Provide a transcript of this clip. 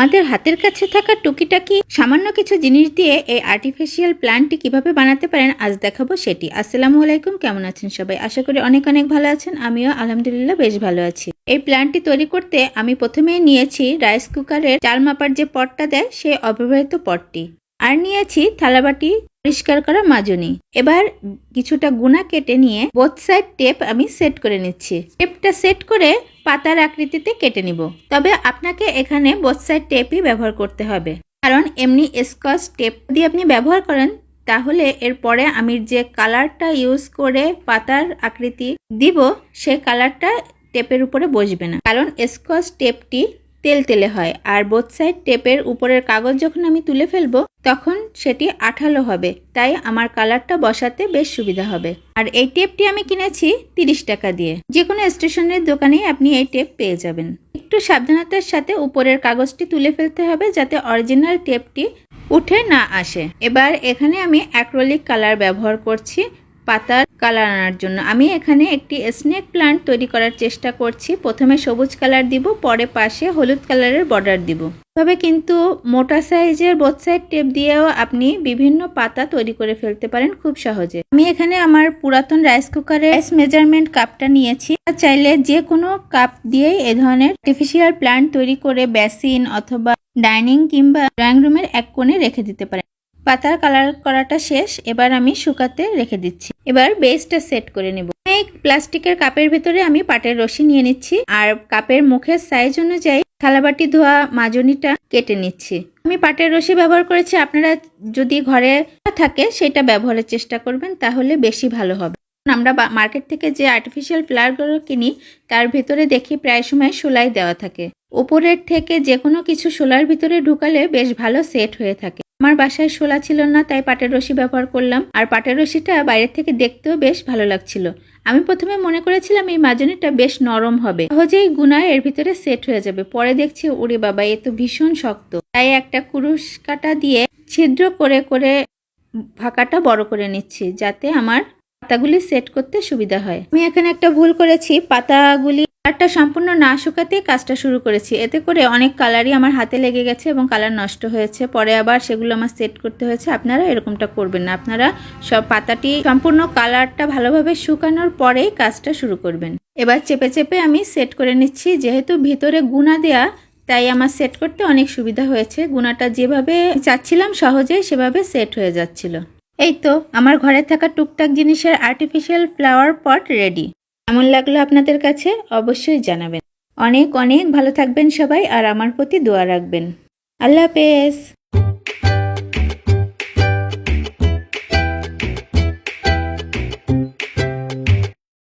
আমাদের হাতের কাছে থাকা টুকিটাকি সামান্য কিছু জিনিস দিয়ে এই আর্টিফিশিয়াল প্ল্যান্টটি কিভাবে বানাতে পারেন আজ দেখাবো সেটি। আসসালামু আলাইকুম, কেমন আছেন সবাই? আশা করি অনেক অনেক ভালো আছেন। আমিও আলহামদুলিল্লাহ বেশ ভালো আছি। এই প্ল্যান্টটি তৈরি করতে আমি প্রথমেই নিয়েছি রাইস কুকারের চাল মাপার যে পটটা দেয় সেই অব্যবহৃত পটটি, আর নিয়েছি থালাবাটি পরিষ্কার করা মাজনি। এবার কিছুটা গুনা কেটে নিয়ে বোথ সাইড টেপ আমি সেট করে নিচ্ছি। টেপটা সেট করে পাতার আকৃতিতে কেটে নিব। তবে আপনাকে এখানে বোথ সাইড টেপই ব্যবহার করতে হবে, কারণ এমনি স্কচ টেপ দিয়ে আপনি ব্যবহার করেন তাহলে এরপরে আমি যে কালারটা ইউজ করে পাতার আকৃতি দিব সেই কালারটা টেপের উপরে বসবে না, কারণ স্কচ টেপটি তেলতেলে হয়। আর বোথ সাইড টেপের উপরের কাগজ যখন আমি তুলে ফেলবো তখন সেটি আঠালো হবে, তাই আমার কালারটা বসাতে বেশ সুবিধা হবে। আর এই টেপটি আমি কিনেছি 30 টাকা দিয়ে। যে কোনো স্টেশনের দোকানেই আপনি এই টেপ পেয়ে যাবেন। একটু সাবধানতার সাথে উপরের কাগজটি তুলে ফেলতে হবে যাতে অরিজিনাল টেপটি উঠে না আসে। এবার এখানে আমি অ্যাক্রিলিক কালার ব্যবহার করছি পাতার কালার আনার জন্য। আমি এখানে একটি স্নেক প্লান্ট তৈরি করার চেষ্টা করছি। প্রথমে সবুজ কালার দিব, পরে পাশে হলুদ কালারের বর্ডার দিব। তবে কিন্তু মোটা সাইজের বোথ সাইড টেপ দিয়েও আপনি বিভিন্ন পাতা তৈরি করে ফেলতে পারেন খুব সহজে। আমি এখানে আমার পুরাতন রাইস কুকারে রাইস মেজারমেন্ট কাপটা নিয়েছি। চাইলে যে কোনো কাপ দিয়েই এ ধরনের আর্টিফিশিয়াল প্লান্ট তৈরি করে বেসিন অথবা ডাইনিং কিংবা ড্রয়িং রুমের এক কোণে রেখে দিতে পারেন। পাতার কালার করাটা শেষ, এবার আমি শুকাতে রেখে দিচ্ছি। এবার বেসটা সেট করে নেব। এই প্লাস্টিকের কাপের ভেতরে আমি পাটের রশি নিয়ে নিচ্ছি আর কাপের মুখের সাইজ অনুযায়ী থালাবাটি ধোয়া মাজনিটা কেটে নিচ্ছি। আমি পাটের রশি ব্যবহার করেছি, আপনারা যদি ঘরে থাকে সেটা ব্যবহারের চেষ্টা করবেন তাহলে বেশি ভালো হবে। আমরা মার্কেট থেকে যে আর্টিফিশিয়াল ফ্লাওয়ারগুলো কিনি তার ভিতরে দেখি প্রায় সময় সেলাই দেওয়া থাকে। উপরের থেকে যে কোনো কিছু শোলার ভিতরে ঢুকালে বেশ ভালো সেট হয়ে থাকে। আমার বাসায় শোলা ছিল না, তাই পাটের রশি ব্যবহার করলাম। আর পাটের রশিটা বাইরের থেকে দেখতেও বেশ ভালো লাগছিল। আমি প্রথমে মনে করেছিলাম এই মাজনিটা বেশ নরম হবে, সহজেই গুনায় এর ভিতরে সেট হয়ে যাবে। পরে দেখছি ওরে বাবা, এ তো ভীষণ শক্ত। তাই একটা কুরুশ কাঁটা দিয়ে ছিদ্র করে করে ফাঁকাটা বড় করে নিচ্ছি যাতে আমার পাতাগুলি সেট করতে সুবিধা হয়। আমি এখানে একটা ভুল করেছি, পাতাগুলি কালারটা সম্পূর্ণ না শুকাতে কাজটা শুরু করেছি। এতে করে অনেক কালারই আমার হাতে লেগে গেছে এবং কালার নষ্ট হয়েছে। পরে আবার সেগুলো আমার সেট করতে হয়েছে। আপনারা এরকমটা করবেন না, আপনারা সব পাতাটি সম্পূর্ণ কালারটা ভালোভাবে শুকানোর পরেই কাজটা শুরু করবেন। এবার চেপে চেপে আমি সেট করে নিচ্ছি। যেহেতু ভিতরে গুনা দেয়া তাই আমার সেট করতে অনেক সুবিধা হয়েছে। গুনাটা যেভাবে চাচ্ছিলাম সহজেই সেভাবে সেট হয়ে যাচ্ছিল। এই তো আমার ঘরে থাকা টুকটাক জিনিসের আর্টিফিশিয়াল ফ্লাওয়ার পট রেডি। কেমন লাগলো আপনাদের কাছে অবশ্যই জানাবেন। অনেক অনেক ভালো থাকবেন সবাই আর আমার প্রতি দোয়া রাখবেন। আল্লাহ হাফেজ।